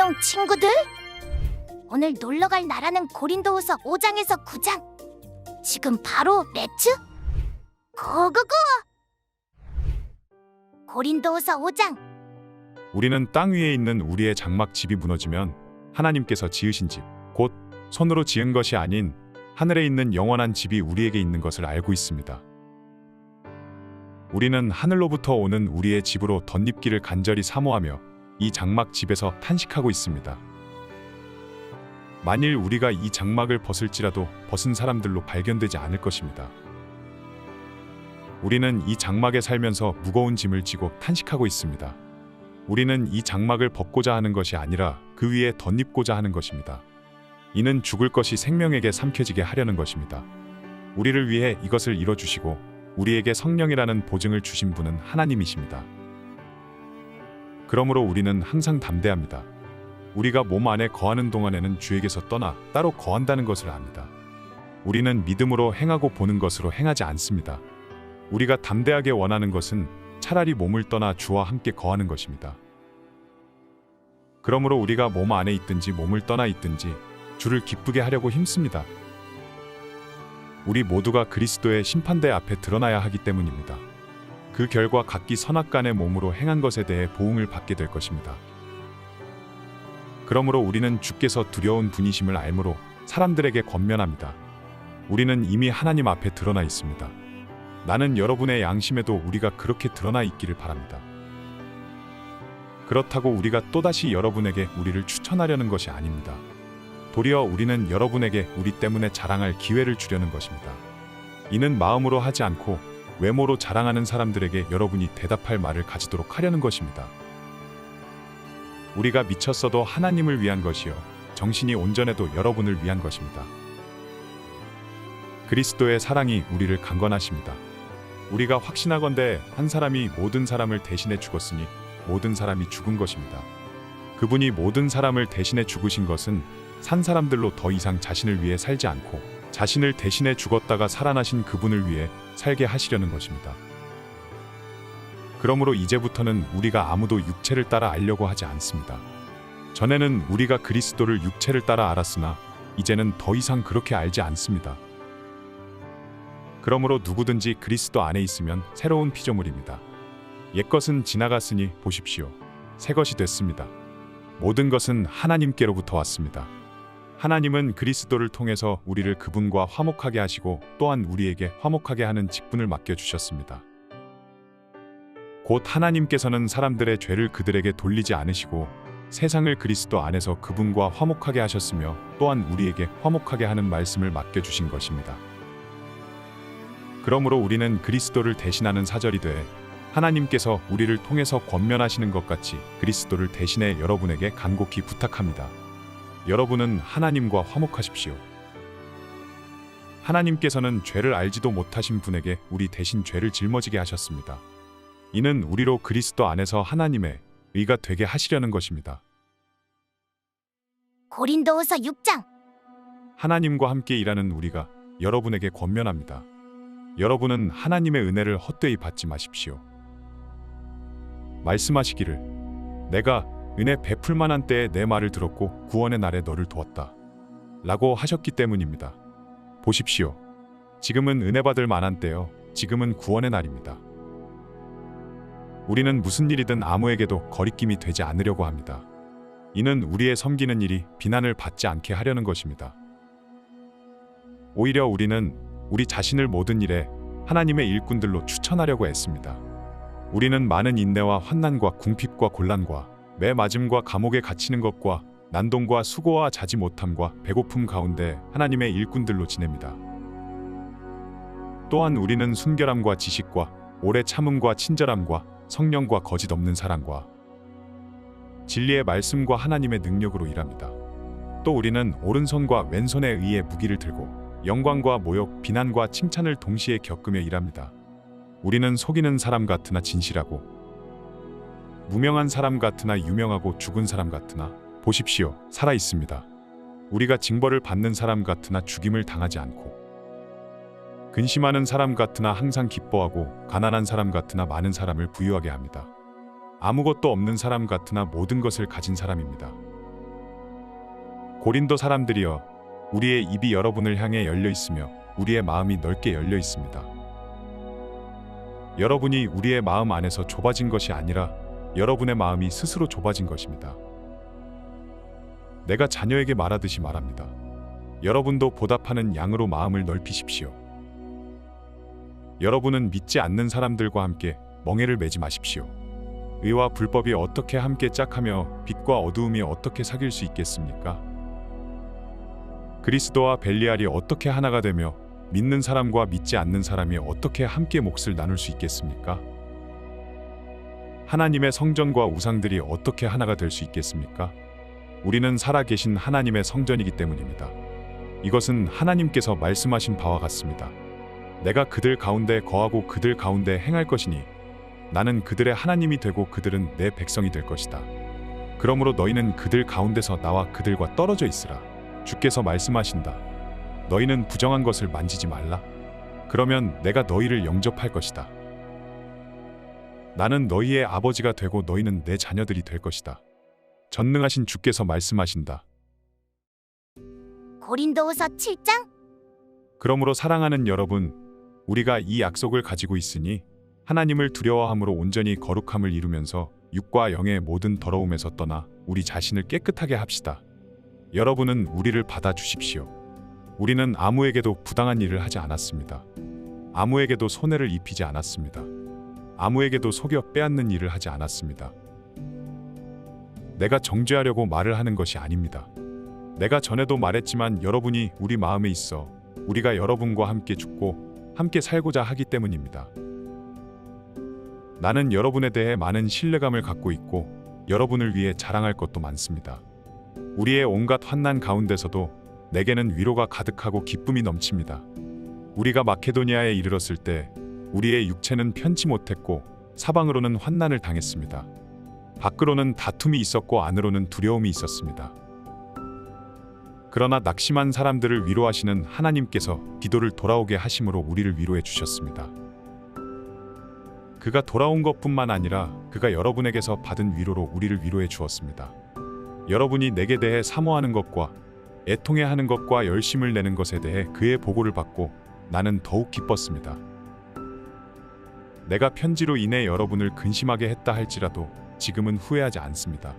안녕 친구들. 오늘 놀러갈 나라는 고린도후서 5장에서 9장. 지금 바로 렛츠 고고고. 고린도후서 5장. 우리는 땅 위에 있는 우리의 장막 집이 무너지면 하나님께서 지으신 집, 곧 손으로 지은 것이 아닌 하늘에 있는 영원한 집이 우리에게 있는 것을 알고 있습니다. 우리는 하늘로부터 오는 우리의 집으로 덧입기를 간절히 사모하며 이 장막 집에서 탄식하고 있습니다. 만일 우리가 이 장막을 벗을지라도 벗은 사람들로 발견되지 않을 것입니다. 우리는 이 장막에 살면서 무거운 짐을 지고 탄식하고 있습니다. 우리는 이 장막을 벗고자 하는 것이 아니라 그 위에 덧입고자 하는 것입니다. 이는 죽을 것이 생명에게 삼켜지게 하려는 것입니다. 우리를 위해 이것을 이뤄주시고 우리에게 성령이라는 보증을 주신 분은 하나님이십니다. 그러므로 우리는 항상 담대합니다. 우리가 몸 안에 거하는 동안에는 주에게서 떠나 따로 거한다는 것을 압니다. 우리는 믿음으로 행하고 보는 것으로 행하지 않습니다. 우리가 담대하게 원하는 것은 차라리 몸을 떠나 주와 함께 거하는 것입니다. 그러므로 우리가 몸 안에 있든지 몸을 떠나 있든지 주를 기쁘게 하려고 힘씁니다. 우리 모두가 그리스도의 심판대 앞에 드러나야 하기 때문입니다. 그 결과 각기 선악간의 몸으로 행한 것에 대해 보응을 받게 될 것입니다. 그러므로 우리는 주께서 두려운 분이심을 알므로 사람들에게 권면합니다. 우리는 이미 하나님 앞에 드러나 있습니다. 나는 여러분의 양심에도 우리가 그렇게 드러나 있기를 바랍니다. 그렇다고 우리가 또다시 여러분에게 우리를 추천하려는 것이 아닙니다. 도리어 우리는 여러분에게 우리 때문에 자랑할 기회를 주려는 것입니다. 이는 마음으로 하지 않고 외모로 자랑하는 사람들에게 여러분이 대답할 말을 가지도록 하려는 것입니다. 우리가 미쳤어도 하나님을 위한 것이요 정신이 온전해도 여러분을 위한 것입니다. 그리스도의 사랑이 우리를 강건하십니다. 우리가 확신하건대 한 사람이 모든 사람을 대신해 죽었으니 모든 사람이 죽은 것입니다. 그분이 모든 사람을 대신해 죽으신 것은 산 사람들로 더 이상 자신을 위해 살지 않고 자신을 대신해 죽었다가 살아나신 그분을 위해 살게 하시려는 것입니다. 그러므로 이제부터는 우리가 아무도 육체를 따라 알려고 하지 않습니다. 전에는 우리가 그리스도를 육체를 따라 알았으나 이제는 더 이상 그렇게 알지 않습니다. 그러므로 누구든지 그리스도 안에 있으면 새로운 피조물입니다. 옛것은 지나갔으니 보십시오. 새 것이 됐습니다. 모든 것은 하나님께로부터 왔습니다. 하나님은 그리스도를 통해서 우리를 그분과 화목하게 하시고 또한 우리에게 화목하게 하는 직분을 맡겨주셨습니다. 곧 하나님께서는 사람들의 죄를 그들에게 돌리지 않으시고 세상을 그리스도 안에서 그분과 화목하게 하셨으며 또한 우리에게 화목하게 하는 말씀을 맡겨주신 것입니다. 그러므로 우리는 그리스도를 대신하는 사절이 돼 하나님께서 우리를 통해서 권면하시는 것 같이 그리스도를 대신해 여러분에게 간곡히 부탁합니다. 여러분은 하나님과 화목하십시오. 하나님께서는 죄를 알지도 못하신 분에게 우리 대신 죄를 짊어지게 하셨습니다. 이는 우리로 그리스도 안에서 하나님의 의가 되게 하시려는 것입니다. 고린도후서 6장. 하나님과 함께 일하는 우리가 여러분에게 권면합니다. 여러분은 하나님의 은혜를 헛되이 받지 마십시오. 말씀하시기를 내가 은혜 베풀 만한 때에 내 말을 들었고 구원의 날에 너를 도왔다 라고 하셨기 때문입니다. 보십시오. 지금은 은혜 받을 만한 때요. 지금은 구원의 날입니다. 우리는 무슨 일이든 아무에게도 거리낌이 되지 않으려고 합니다. 이는 우리의 섬기는 일이 비난을 받지 않게 하려는 것입니다. 오히려 우리는 우리 자신을 모든 일에 하나님의 일꾼들로 추천하려고 애씁니다. 우리는 많은 인내와 환난과 궁핍과 곤란과 매 맞음과 감옥에 갇히는 것과 난동과 수고와 자지 못함과 배고픔 가운데 하나님의 일꾼들로 지냅니다. 또한 우리는 순결함과 지식과 오래 참음과 친절함과 성령과 거짓 없는 사랑과 진리의 말씀과 하나님의 능력으로 일합니다. 또 우리는 오른손과 왼손에 의해 무기를 들고 영광과 모욕, 비난과 칭찬을 동시에 겪으며 일합니다. 우리는 속이는 사람 같으나 진실하고 무명한 사람 같으나 유명하고 죽은 사람 같으나 보십시오. 살아 있습니다. 우리가 징벌을 받는 사람 같으나 죽임을 당하지 않고 근심하는 사람 같으나 항상 기뻐하고 가난한 사람 같으나 많은 사람을 부유하게 합니다. 아무것도 없는 사람 같으나 모든 것을 가진 사람입니다. 고린도 사람들이여, 우리의 입이 여러분을 향해 열려 있으며 우리의 마음이 넓게 열려 있습니다. 여러분이 우리의 마음 안에서 좁아진 것이 아니라 여러분의 마음이 스스로 좁아진 것입니다. 내가 자녀에게 말하듯이 말합니다. 여러분도 보답하는 양으로 마음을 넓히십시오. 여러분은 믿지 않는 사람들과 함께 멍에를 매지 마십시오. 의와 불법이 어떻게 함께 짝하며 빛과 어두움이 어떻게 사귈 수 있겠습니까? 그리스도와 벨리알이 어떻게 하나가 되며 믿는 사람과 믿지 않는 사람이 어떻게 함께 몫을 나눌 수 있겠습니까? 하나님의 성전과 우상들이 어떻게 하나가 될 수 있겠습니까? 우리는 살아계신 하나님의 성전이기 때문입니다. 이것은 하나님께서 말씀하신 바와 같습니다. 내가 그들 가운데 거하고 그들 가운데 행할 것이니 나는 그들의 하나님이 되고 그들은 내 백성이 될 것이다. 그러므로 너희는 그들 가운데서 나와 그들과 떨어져 있으라. 주께서 말씀하신다. 너희는 부정한 것을 만지지 말라. 그러면 내가 너희를 영접할 것이다. 나는 너희의 아버지가 되고 너희는 내 자녀들이 될 것이다. 전능하신 주께서 말씀하신다. 고린도후서 7장. 그러므로 사랑하는 여러분, 우리가 이 약속을 가지고 있으니 하나님을 두려워함으로 온전히 거룩함을 이루면서 육과 영의 모든 더러움에서 떠나 우리 자신을 깨끗하게 합시다. 여러분은 우리를 받아주십시오. 우리는 아무에게도 부당한 일을 하지 않았습니다. 아무에게도 손해를 입히지 않았습니다. 아무에게도 속여 빼앗는 일을 하지 않았습니다. 내가 정죄하려고 말을 하는 것이 아닙니다. 내가 전에도 말했지만 여러분이 우리 마음에 있어 우리가 여러분과 함께 죽고 함께 살고자 하기 때문입니다. 나는 여러분에 대해 많은 신뢰감을 갖고 있고 여러분을 위해 자랑할 것도 많습니다. 우리의 온갖 환난 가운데서도 내게는 위로가 가득하고 기쁨이 넘칩니다. 우리가 마케도니아에 이르렀을 때 우리의 육체는 편치 못했고 사방으로는 환난을 당했습니다. 밖으로는 다툼이 있었고 안으로는 두려움이 있었습니다. 그러나 낙심한 사람들을 위로하시는 하나님께서 디도를 돌아오게 하심으로 우리를 위로해 주셨습니다. 그가 돌아온 것뿐만 아니라 그가 여러분에게서 받은 위로로 우리를 위로해 주었습니다. 여러분이 내게 대해 사모하는 것과 애통해하는 것과 열심을 내는 것에 대해 그의 보고를 받고 나는 더욱 기뻤습니다. 내가 편지로 인해 여러분을 근심하게 했다 할지라도 지금은 후회하지 않습니다.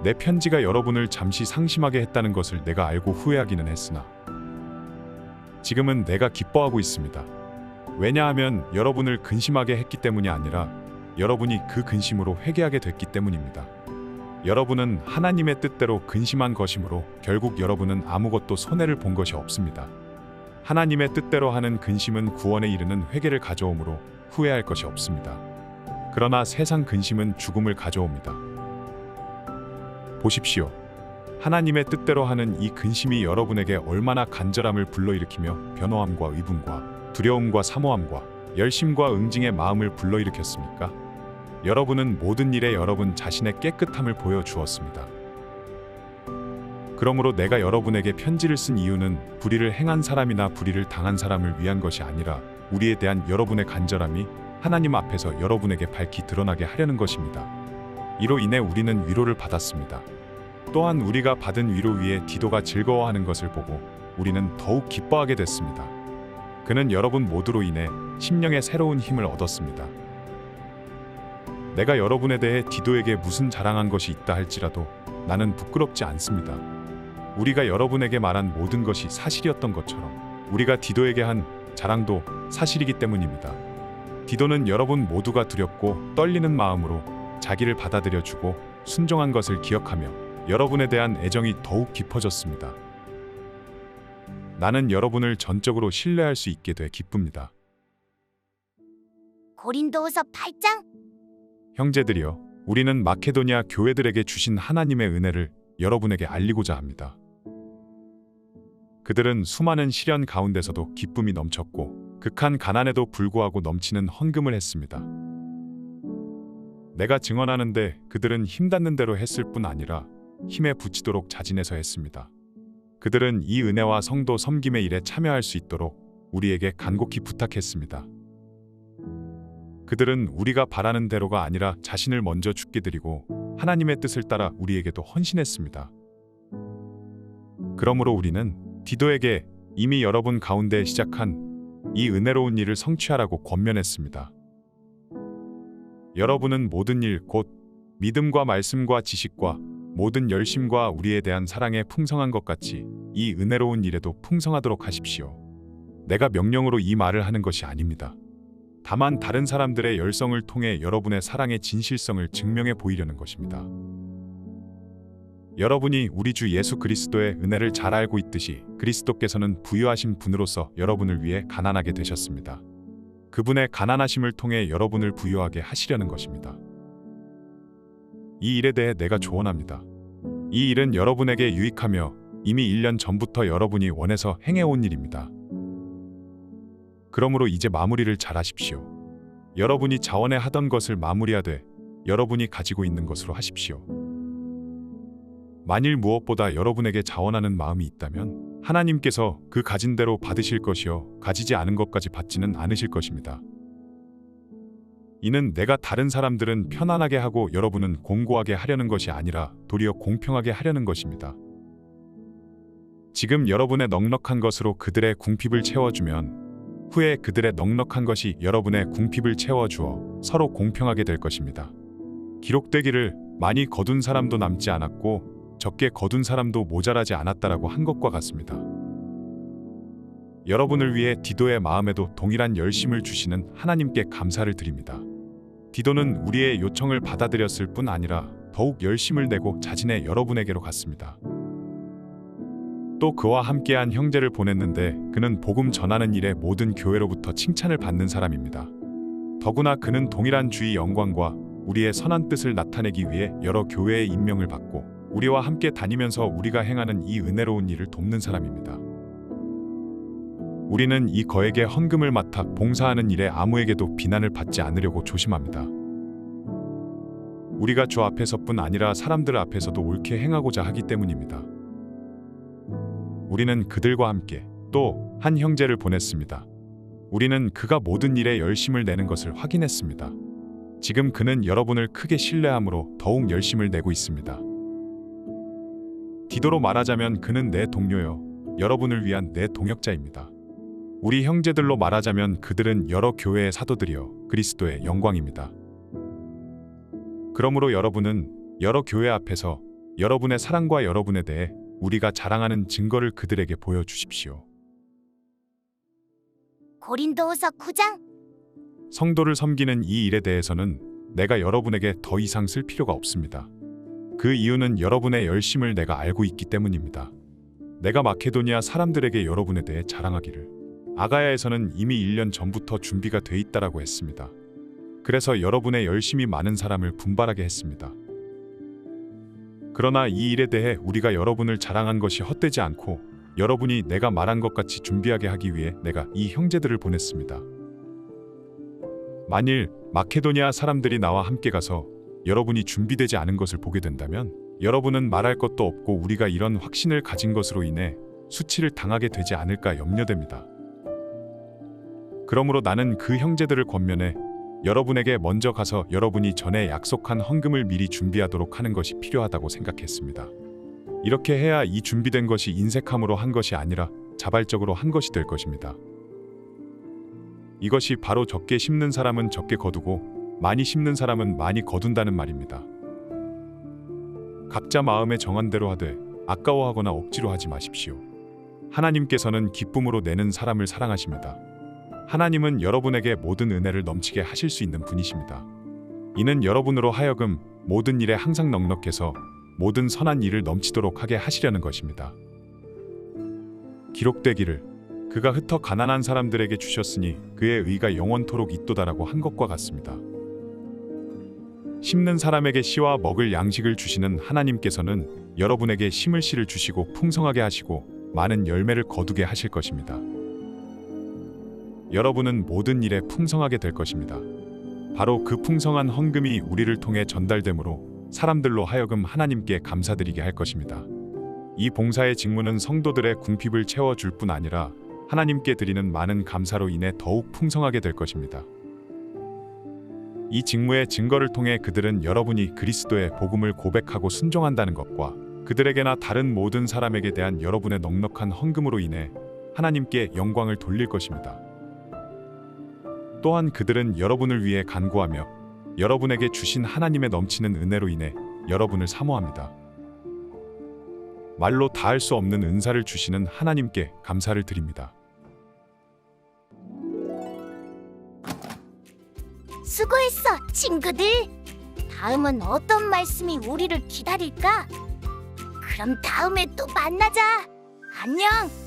내 편지가 여러분을 잠시 상심하게 했다는 것을 내가 알고 후회하기는 했으나 지금은 내가 기뻐하고 있습니다. 왜냐하면 여러분을 근심하게 했기 때문이 아니라 여러분이 그 근심으로 회개하게 됐기 때문입니다. 여러분은 하나님의 뜻대로 근심한 것이므로 결국 여러분은 아무것도 손해를 본 것이 없습니다. 하나님의 뜻대로 하는 근심은 구원에 이르는 회개를 가져오므로 후회할 것이 없습니다. 그러나 세상 근심은 죽음을 가져옵니다. 보십시오. 하나님의 뜻대로 하는 이 근심이 여러분에게 얼마나 간절함을 불러일으키며 변호함과 의분과 두려움과 사모함과 열심과 응징의 마음을 불러일으켰습니까? 여러분은 모든 일에 여러분 자신의 깨끗함을 보여주었습니다. 그러므로 내가 여러분에게 편지를 쓴 이유는 불의를 행한 사람이나 불의를 당한 사람을 위한 것이 아니라 우리에 대한 여러분의 간절함이 하나님 앞에서 여러분에게 밝히 드러나게 하려는 것입니다. 이로 인해 우리는 위로를 받았습니다. 또한 우리가 받은 위로 위에 디도가 즐거워하는 것을 보고 우리는 더욱 기뻐하게 됐습니다. 그는 여러분 모두로 인해 심령의 새로운 힘을 얻었습니다. 내가 여러분에 대해 디도에게 무슨 자랑한 것이 있다 할지라도 나는 부끄럽지 않습니다. 우리가 여러분에게 말한 모든 것이 사실이었던 것처럼 우리가 디도에게 한 자랑도 사실이기 때문입니다. 디도는 여러분 모두가 두렵고 떨리는 마음으로 자기를 받아들여주고 순종한 것을 기억하며 여러분에 대한 애정이 더욱 깊어졌습니다. 나는 여러분을 전적으로 신뢰할 수 있게 돼 기쁩니다. 고린도후서 8장. 형제들이여, 우리는 마케도니아 교회들에게 주신 하나님의 은혜를 여러분에게 알리고자 합니다. 그들은 수많은 시련 가운데서도 기쁨이 넘쳤고 극한 가난에도 불구하고 넘치는 헌금을 했습니다. 내가 증언하는데 그들은 힘닿는 대로 했을 뿐 아니라 힘에 부치도록 자진해서 했습니다. 그들은 이 은혜와 성도 섬김의 일에 참여할 수 있도록 우리에게 간곡히 부탁했습니다. 그들은 우리가 바라는 대로가 아니라 자신을 먼저 죽게 드리고 하나님의 뜻을 따라 우리에게도 헌신했습니다. 그러므로 우리는 디도에게 이미 여러분 가운데 시작한 이 은혜로운 일을 성취하라고 권면했습니다. 여러분은 모든 일, 곧 믿음과 말씀과 지식과 모든 열심과 우리에 대한 사랑에 풍성한 것 같이 이 은혜로운 일에도 풍성하도록 하십시오. 내가 명령으로 이 말을 하는 것이 아닙니다. 다만 다른 사람들의 열성을 통해 여러분의 사랑의 진실성을 증명해 보이려는 것입니다. 여러분이 우리 주 예수 그리스도의 은혜를 잘 알고 있듯이 그리스도께서는 부유하신 분으로서 여러분을 위해 가난하게 되셨습니다. 그분의 가난하심을 통해 여러분을 부유하게 하시려는 것입니다. 이 일에 대해 내가 조언합니다. 이 일은 여러분에게 유익하며 이미 1년 전부터 여러분이 원해서 행해온 일입니다. 그러므로 이제 마무리를 잘 하십시오. 여러분이 자원해 하던 것을 마무리하되 여러분이 가지고 있는 것으로 하십시오. 만일 무엇보다 여러분에게 자원하는 마음이 있다면 하나님께서 그 가진 대로 받으실 것이요 가지지 않은 것까지 받지는 않으실 것입니다. 이는 내가 다른 사람들은 편안하게 하고 여러분은 공고하게 하려는 것이 아니라 도리어 공평하게 하려는 것입니다. 지금 여러분의 넉넉한 것으로 그들의 궁핍을 채워주면 후에 그들의 넉넉한 것이 여러분의 궁핍을 채워주어 서로 공평하게 될 것입니다. 기록되기를 많이 거둔 사람도 남지 않았고 적게 거둔 사람도 모자라지 않았다라고 한 것과 같습니다. 여러분을 위해 디도의 마음에도 동일한 열심을 주시는 하나님께 감사를 드립니다. 디도는 우리의 요청을 받아들였을 뿐 아니라 더욱 열심을 내고 자진해 여러분에게로 갔습니다. 또 그와 함께한 형제를 보냈는데 그는 복음 전하는 일에 모든 교회로부터 칭찬을 받는 사람입니다. 더구나 그는 동일한 주의 영광과 우리의 선한 뜻을 나타내기 위해 여러 교회의 임명을 받고 우리와 함께 다니면서 우리가 행하는 이 은혜로운 일을 돕는 사람입니다. 우리는 이 거액의 헌금을 맡아 봉사하는 일에 아무에게도 비난을 받지 않으려고 조심합니다. 우리가 주 앞에서뿐 아니라 사람들 앞에서도 옳게 행하고자 하기 때문입니다. 우리는 그들과 함께 또 한 형제를 보냈습니다. 우리는 그가 모든 일에 열심을 내는 것을 확인했습니다. 지금 그는 여러분을 크게 신뢰함으로 더욱 열심을 내고 있습니다. 디도로 말하자면 그는 내 동료요, 여러분을 위한 내 동역자입니다. 우리 형제들로 말하자면 그들은 여러 교회의 사도들이요 그리스도의 영광입니다. 그러므로 여러분은 여러 교회 앞에서 여러분의 사랑과 여러분에 대해 우리가 자랑하는 증거를 그들에게 보여주십시오. 고린도후서 9장. 성도를 섬기는 이 일에 대해서는 내가 여러분에게 더 이상 쓸 필요가 없습니다. 그 이유는 여러분의 열심을 내가 알고 있기 때문입니다. 내가 마케도니아 사람들에게 여러분에 대해 자랑하기를 아가야에서는 이미 1년 전부터 준비가 돼 있다라고 했습니다. 그래서 여러분의 열심이 많은 사람을 분발하게 했습니다. 그러나 이 일에 대해 우리가 여러분을 자랑한 것이 헛되지 않고 여러분이 내가 말한 것 같이 준비하게 하기 위해 내가 이 형제들을 보냈습니다. 만일 마케도니아 사람들이 나와 함께 가서 여러분이 준비되지 않은 것을 보게 된다면 여러분은 말할 것도 없고 우리가 이런 확신을 가진 것으로 인해 수치를 당하게 되지 않을까 염려됩니다. 그러므로 나는 그 형제들을 권면해 여러분에게 먼저 가서 여러분이 전에 약속한 헌금을 미리 준비하도록 하는 것이 필요하다고 생각했습니다. 이렇게 해야 이 준비된 것이 인색함으로 한 것이 아니라 자발적으로 한 것이 될 것입니다. 이것이 바로 적게 심는 사람은 적게 거두고 많이 심는 사람은 많이 거둔다는 말입니다. 각자 마음에 정한 대로 하되 아까워하거나 억지로 하지 마십시오. 하나님께서는 기쁨으로 내는 사람을 사랑하십니다. 하나님은 여러분에게 모든 은혜를 넘치게 하실 수 있는 분이십니다. 이는 여러분으로 하여금 모든 일에 항상 넉넉해서 모든 선한 일을 넘치도록 하게 하시려는 것입니다. 기록되기를 그가 흩어 가난한 사람들에게 주셨으니 그의 의가 영원토록 있도다라고 한 것과 같습니다. 심는 사람에게 씨와 먹을 양식을 주시는 하나님께서는 여러분에게 심을 씨를 주시고 풍성하게 하시고 많은 열매를 거두게 하실 것입니다. 여러분은 모든 일에 풍성하게 될 것입니다. 바로 그 풍성한 헌금이 우리를 통해 전달되므로 사람들로 하여금 하나님께 감사드리게 할 것입니다. 이 봉사의 직무는 성도들의 궁핍을 채워줄 뿐 아니라 하나님께 드리는 많은 감사로 인해 더욱 풍성하게 될 것입니다. 이 직무의 증거를 통해 그들은 여러분이 그리스도의 복음을 고백하고 순종한다는 것과 그들에게나 다른 모든 사람에게 대한 여러분의 넉넉한 헌금으로 인해 하나님께 영광을 돌릴 것입니다. 또한 그들은 여러분을 위해 간구하며 여러분에게 주신 하나님의 넘치는 은혜로 인해 여러분을 사모합니다. 말로 다할 수 없는 은사를 주시는 하나님께 감사를 드립니다. 수고했어, 친구들. 다음은 어떤 말씀이 우리를 기다릴까? 그럼 다음에 또 만나자. 안녕.